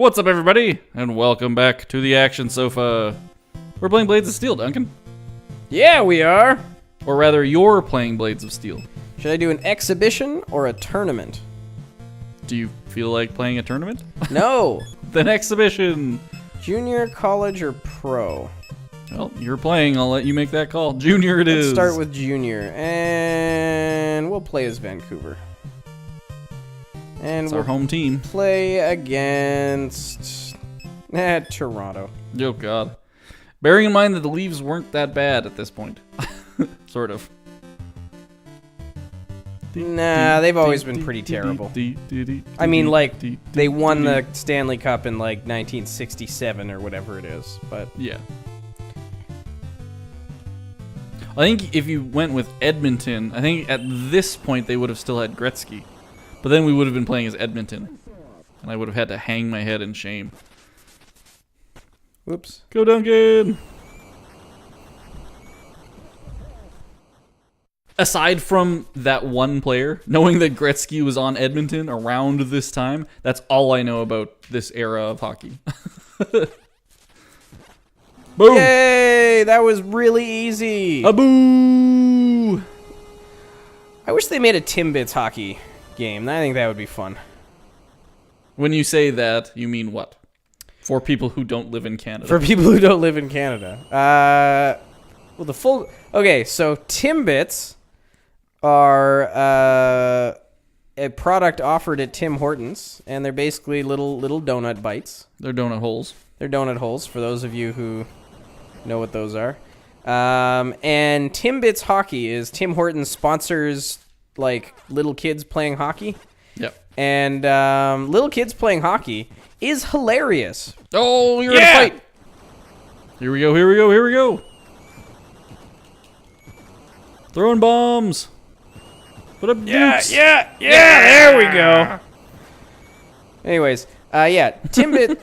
What's up, everybody, and welcome back to the Action Sofa. We're playing Blades of Steel, Duncan. Yeah, we are. Or rather, you're playing Blades of Steel. Should I do an exhibition or a tournament? Do you feel like playing a tournament? No. Then exhibition. Junior, college, or pro? Well, you're playing. I'll let you make that call. Junior it is. Let's start with junior, and we'll play as Vancouver. And It's we'll our home team. play against Toronto. Oh, God. Bearing in mind that the Leaves weren't that bad at this point. Sort of. Nah, they've always been pretty terrible. I mean, like, they won the Stanley Cup in, like, 1967 or whatever it is, but... Yeah. I think if you went with Edmonton, I think at this point they would have still had Gretzky. But then we would have been playing as Edmonton. And I would have had to hang my head in shame. Whoops. Go Duncan! Aside from that one player, knowing that Gretzky was on Edmonton around this time, that's all I know about this era of hockey. Boom! Yay! That was really easy. A boo! I wish they made a Timbits hockey game. I think that would be fun. When you say that, you mean what? For people who don't live in Canada. For people who don't live in Canada. Well, the full... Okay, so Timbits are a product offered at Tim Hortons, and they're basically little donut bites. They're donut holes. They're donut holes, for those of you who know what those are. And Timbits Hockey is Tim Hortons sponsors, like, little kids playing hockey. Yep. And little kids playing hockey is hilarious. Oh, you're in a fight. Here we go, here we go, here we go. Throwing bombs. Put up nukes. Yeah, there we go. Anyways, Timbits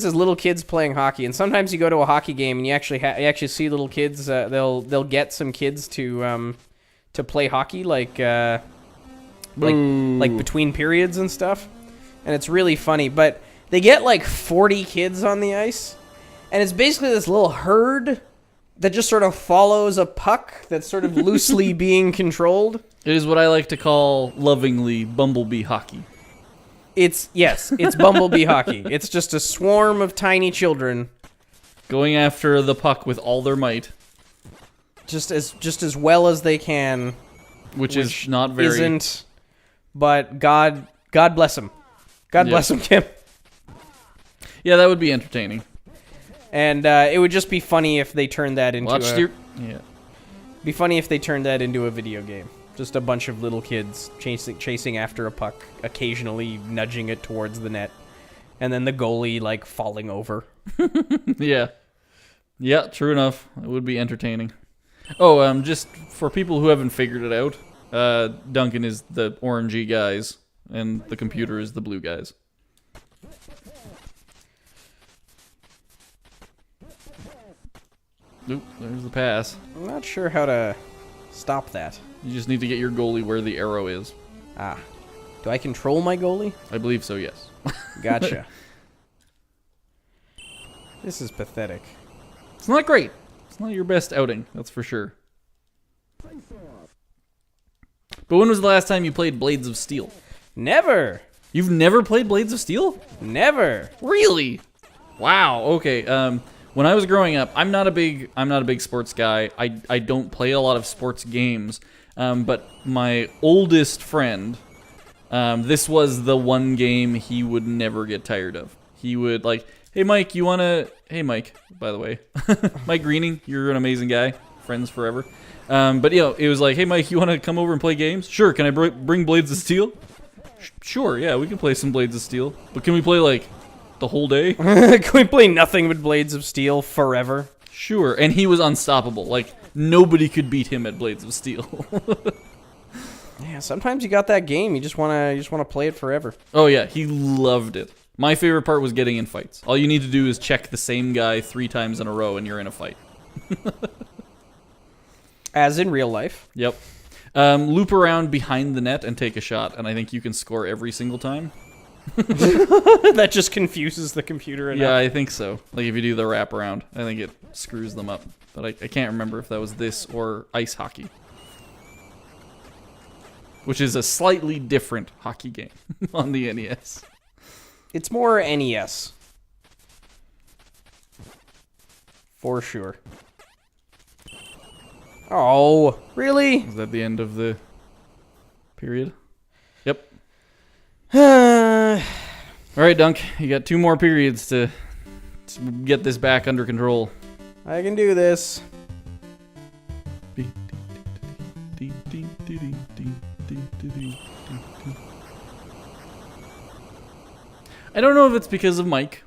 is little kids playing hockey, and sometimes you go to a hockey game and you actually see little kids. They'll get some kids to play hockey, like between periods and stuff, and it's really funny. But they get like 40 kids on the ice, and it's basically this little herd that just sort of follows a puck that's sort of loosely being controlled. It is what I like to call lovingly bumblebee hockey. It's bumblebee hockey. It's just a swarm of tiny children going after the puck with all their might. Just as well as they can. Which is not very... Isn't, but God bless them. God bless them, Kim. Yeah, that would be entertaining. And it would just be funny if they turned that into Be funny if they turned that into a video game. Just a bunch of little kids chasing after a puck, occasionally nudging it towards the net, and then the goalie, like, falling over. Yeah. Yeah, true enough. It would be entertaining. Oh, just for people who haven't figured it out, Duncan is the orangey guys, and the computer is the blue guys. Oop, there's the pass. I'm not sure how to stop that. You just need to get your goalie where the arrow is. Ah. Do I control my goalie? I believe so, yes. Gotcha. This is pathetic. It's not great. It's not your best outing, that's for sure. But when was the last time you played Blades of Steel? Never. You've never played Blades of Steel? Never. Really? Wow. Okay. When I was growing up, I'm not a big sports guy. I don't play a lot of sports games. But my oldest friend, this was the one game he would never get tired of. He would like, hey Mike, hey Mike, by the way, Mike Greening, you're an amazing guy, friends forever. But it was like, hey Mike, you want to come over and play games? Sure. Can I bring Blades of Steel? Sure. Yeah, we can play some Blades of Steel. But can we play like the whole day? Can we play nothing but Blades of Steel forever? Sure. And he was unstoppable. Like, nobody could beat him at Blades of Steel. Yeah, sometimes you got that game. You just wanna play it forever. Oh yeah, he loved it. My favorite part was getting in fights. All you need to do is check the same guy 3 times in a row and you're in a fight. As in real life. Yep. Loop around behind the net and take a shot, and I think you can score every single time. That just confuses the computer enough. Yeah, I think so. Like if you do the wraparound, I think it screws them up. But I can't remember if that was this or ice hockey. Which is a slightly different hockey game on the NES. It's more NES. For sure. Oh, really? Is that the end of the period? Yep. I All right, Dunk. You got 2 more periods to get this back under control. can do this. I don't know if it's because of Mike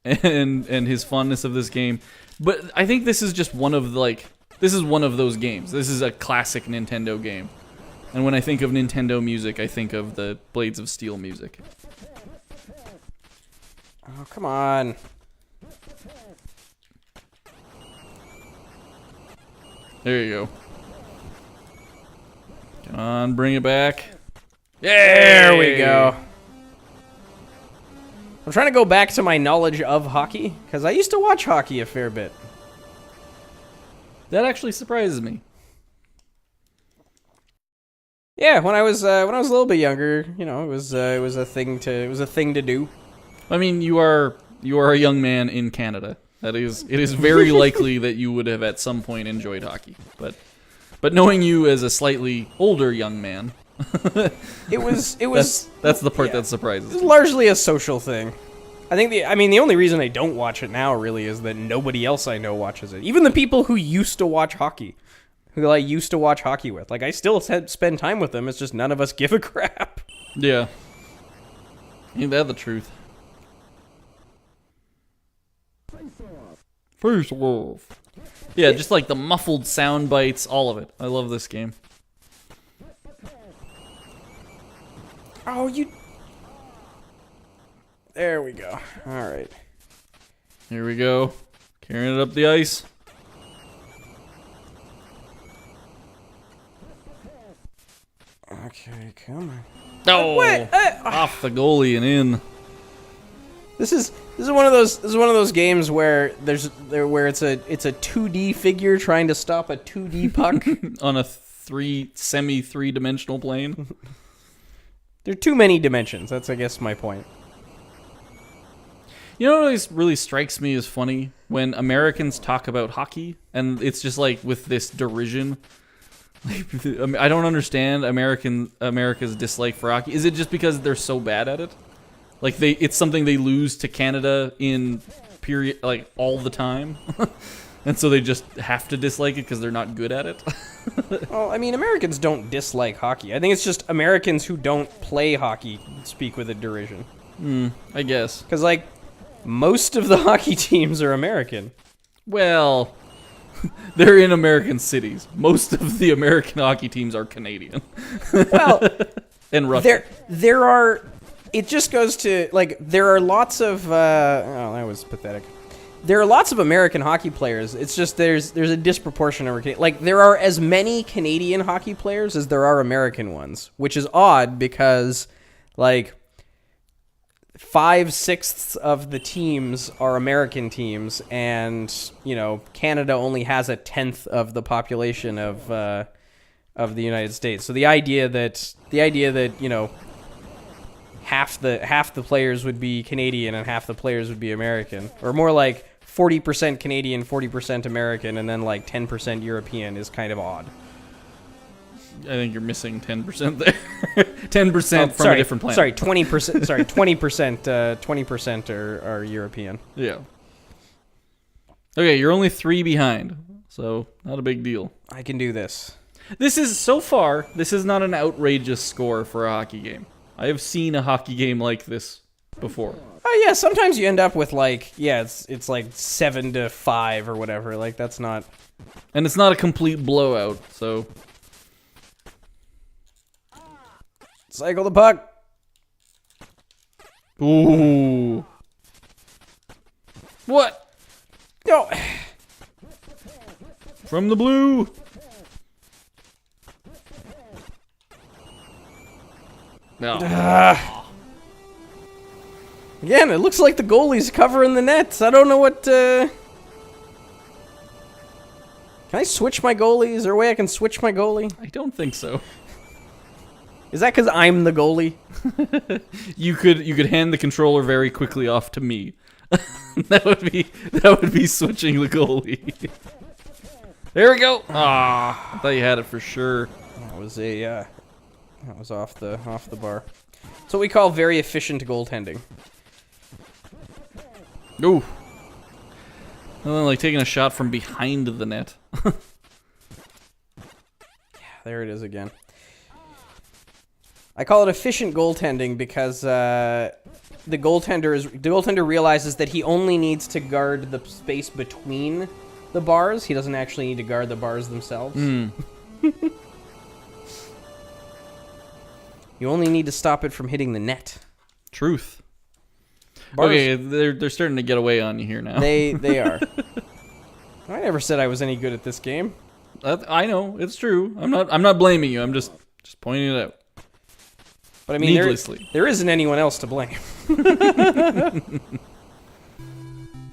and his fondness of this game, but I think this is just one of those games. This is a classic Nintendo game. And when I think of Nintendo music, I think of the Blades of Steel music. Oh, come on. There you go. Come on, bring it back. There we go. I'm trying to go back to my knowledge of hockey, because I used to watch hockey a fair bit. That actually surprises me. Yeah, when I was a little bit younger, it was a thing to do. I mean, you are a young man in Canada. It is very likely that you would have at some point enjoyed hockey. But knowing you as a slightly older young man, it was that's the part that surprises me. It's largely a social thing. The only reason I don't watch it now really is that nobody else I know watches it. Even the people who used to watch hockey, who I used to watch hockey with, I still spend time with them. It's just none of us give a crap. Yeah. Ain't that the truth? Face off. Yeah, just like the muffled sound bites, all of it. I love this game. Oh, there we go. All right. Here we go. Carrying it up the ice. Okay, come on. Oh, off the goalie and in. This is one of those games where it's a 2D figure trying to stop a 2D puck on a three-dimensional plane. There are too many dimensions. That's, I guess, my point. You know what really strikes me as funny? When Americans talk about hockey, and it's just like with this derision. I don't understand America's dislike for hockey. Is it just because they're so bad at it? Like it's something they lose to Canada in period, like all the time, and so they just have to dislike it because they're not good at it. Well, I mean, Americans don't dislike hockey. I think it's just Americans who don't play hockey speak with a derision. I guess. Because most of the hockey teams are American. Well, they're in American cities. Most of the American hockey teams are Canadian. Well, and Russian. There are. It just goes to, there are lots of, oh, that was pathetic. There are lots of American hockey players. It's just there's a disproportionate, there are as many Canadian hockey players as there are American ones, which is odd because, 5/6 of the teams are American teams, and, Canada only has 1/10 of the population of the United States. So the idea that half the players would be Canadian and half the players would be American, or more like 40% Canadian, 40% American, and then 10% European is kind of odd. I think you're missing 10% there. 10% from a different planet. Sorry, 20%. Sorry, 20%. 20% are European. Yeah. Okay, you're only 3 behind, so not a big deal. I can do this. This is not an outrageous score for a hockey game. I have seen a hockey game like this before. Oh yeah, sometimes you end up with it's 7-5 or whatever. That's not. And it's not a complete blowout, so. Cycle the puck. Ooh. What? No. From the blue. No. Again, it looks like the goalie's covering the nets. I don't know what, Can I switch my goalie? Is there a way I can switch my goalie? I don't think so. Is that because I'm the goalie? You could hand the controller very quickly off to me. that would be switching the goalie. There we go. Ah, I thought you had it for sure. That was off the bar. It's what we call very efficient goaltending. Ooh. Like taking a shot from behind the net. Yeah, there it is again. I call it efficient goaltending because the goaltender realizes that he only needs to guard the space between the bars. He doesn't actually need to guard the bars themselves. Mm. You only need to stop it from hitting the net. Truth. Bars, okay, they're starting to get away on you here now. They are. I never said I was any good at this game. I know, it's true. I'm not blaming you. I'm just pointing it out. But I mean, needlessly. there isn't anyone else to blame.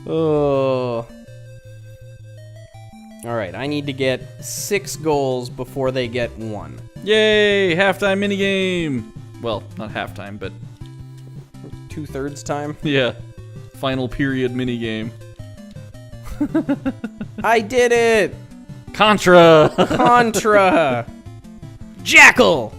Oh. All right, I need to get 6 goals before they get 1. Yay! Halftime minigame. Well, not halftime, but 2/3 time. Yeah, final period minigame. I did it. Contra. Contra. Jackal.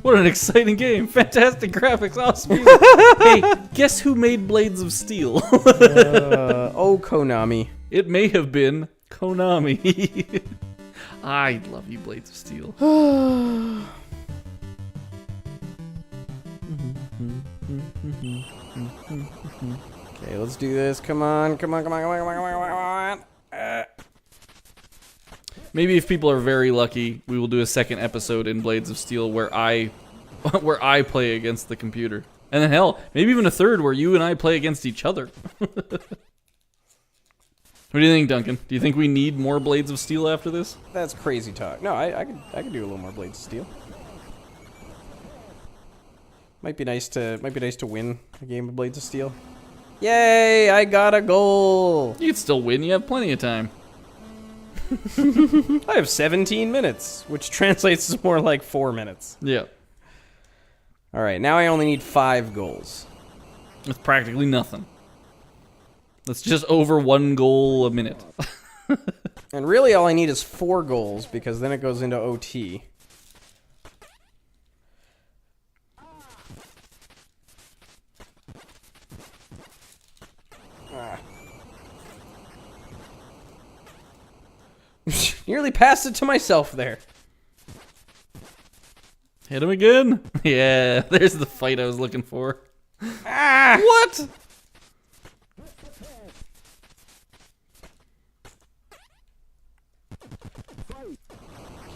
What an exciting game! Fantastic graphics, awesome music. Hey, guess who made Blades of Steel? Oh, Konami. It may have been Konami. I love you, Blades of Steel. Okay, let's do this. Come on. Maybe if people are very lucky, we will do a second episode in Blades of Steel where I play against the computer. And then hell, maybe even a third where you and I play against each other. What do you think, Duncan? Do you think we need more Blades of Steel after this? That's crazy talk. No, I could do a little more Blades of Steel. Might be nice to win a game of Blades of Steel. Yay! I got a goal. You can still win. You have plenty of time. I have 17 minutes, which translates to more like 4 minutes. Yeah. All right, now I only need 5 goals. That's practically nothing. That's just over 1 goal a minute. And really all I need is 4 goals, because then it goes into OT. Nearly passed it to myself there. Hit him again? Yeah, there's the fight I was looking for. Ah! What?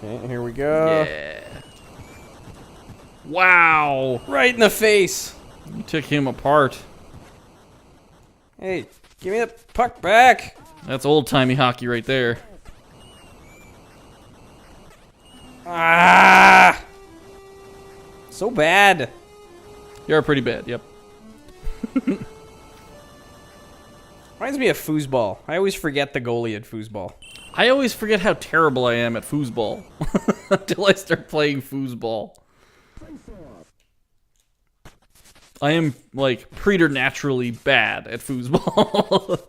Okay, here we go. Yeah. Wow. Right in the face. You took him apart. Hey, give me the puck back. That's old-timey hockey right there. Ah! So bad. You're pretty bad, yep. Reminds me of foosball. I always forget the goalie at foosball. I always forget how terrible I am at foosball. Until I start playing foosball. I am, like, preternaturally bad at foosball.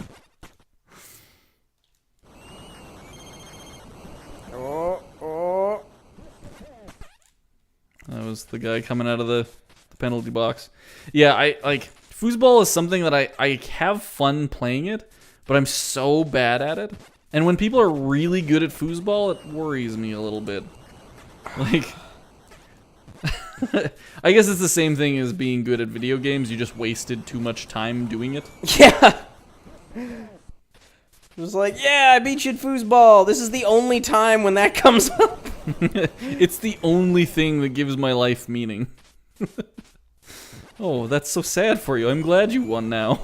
That was the guy coming out of the penalty box. Yeah, foosball is something that I have fun playing it, but I'm so bad at it. And when people are really good at foosball, it worries me a little bit. Like, I guess it's the same thing as being good at video games. You just wasted too much time doing it. Yeah. It was like, yeah, I beat you at foosball. This is the only time when that comes up. It's the only thing that gives my life meaning. Oh, that's so sad for you. I'm glad you won now.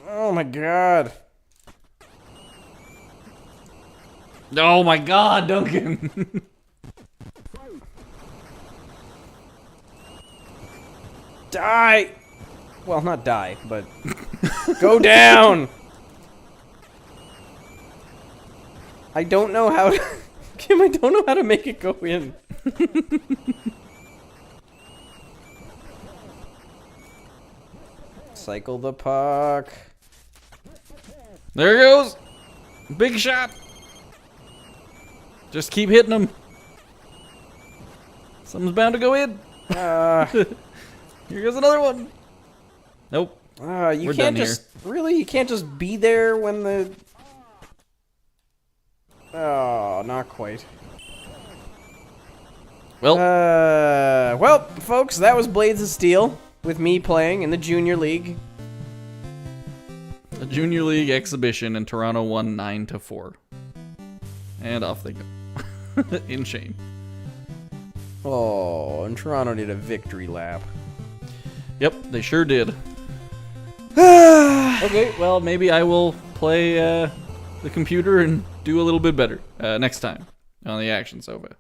Oh my god. Oh my god, Duncan. Die! Well, not die, but go down! I don't know how to... Kim, I don't know how to make it go in. Cycle the puck. There it goes. Big shot. Just keep hitting them. Something's bound to go in. Here goes another one. Nope. You can't just... Really? You can't just be there when the... Oh, not quite. Well. Well, folks, that was Blades of Steel with me playing in the Junior League. The Junior League exhibition, and Toronto won 9-4. And off they go. In shame. Oh, and Toronto did a victory lap. Yep, they sure did. Okay, well, maybe I will play the computer and do a little bit better next time on the Action Sofa.